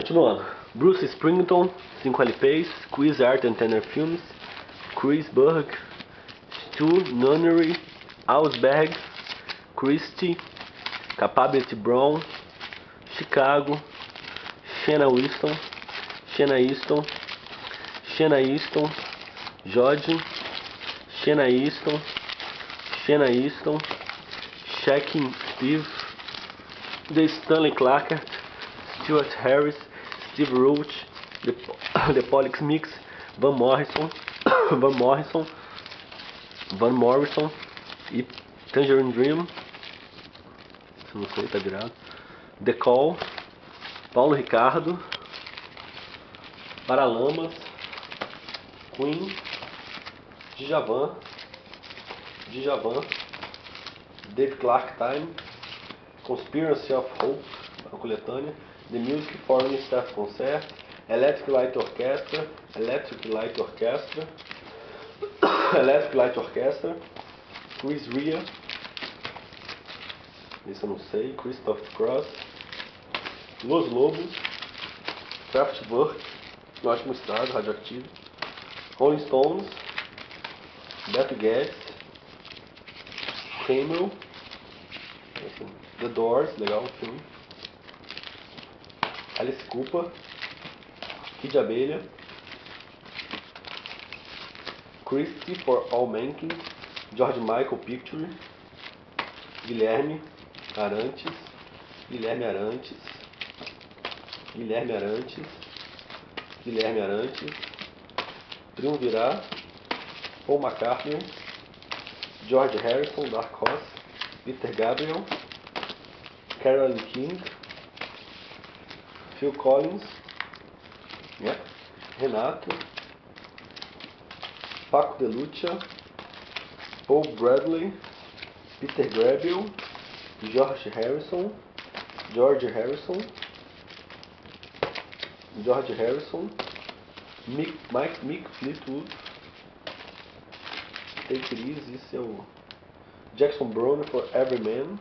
Continuando. Bruce Springsteen, 5 LPs, Quiz Art and Tenor Films, Chris Berg, Stu Nunnery, Ausberg, Christie, Capability Brown, Chicago, Shanna Easton, Jodie, Shanna Easton, Shaquin Steve, The Stanley Clarkert, Stuart Harris, Steve Roach, The Polix Mix, Van Morrison e Tangerine Dream, não sei, tá virado. The Call, Paulo Ricardo, Paralamas, Queen, Djavan, Dave Clark Time, Conspiracy of Hope, a coletânea, The Music Foreign Staff Concert, Electric Light Orchestra, Chris Rea, esse eu não sei, Christoph Cross, Los Lobos, Kraftwerk, em ótimo estado, radioativo, Rolling Stones, Beto Guedes, Camel, The Doors, legal o filme, Alice Cooper, Kid Abelha, Christie for All Mankind, George Michael Picture, Guilherme Arantes, Triunvirat, Paul McCartney, George Harrison, Dark Horse, Peter Gabriel, Carole King, Phil Collins, Renato, Paco de Lucia, Paul Bradley, Peter Gabriel, George Harrison, Mick Fleetwood, Take It Easy, esse é o Jackson Browne for Every Man,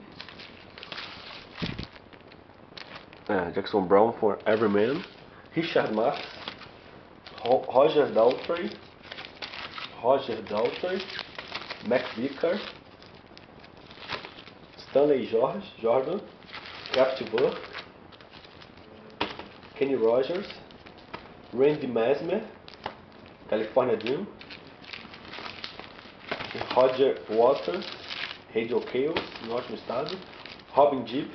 Richard Marx, Roger Daltrey, Mac Vicar, Stanley Jordan, Kraftwerk, Kenny Rogers, Randy Mesmer, California Dream, Roger Waters, Radio Chaos, em ótimo estado, Robin Gibb,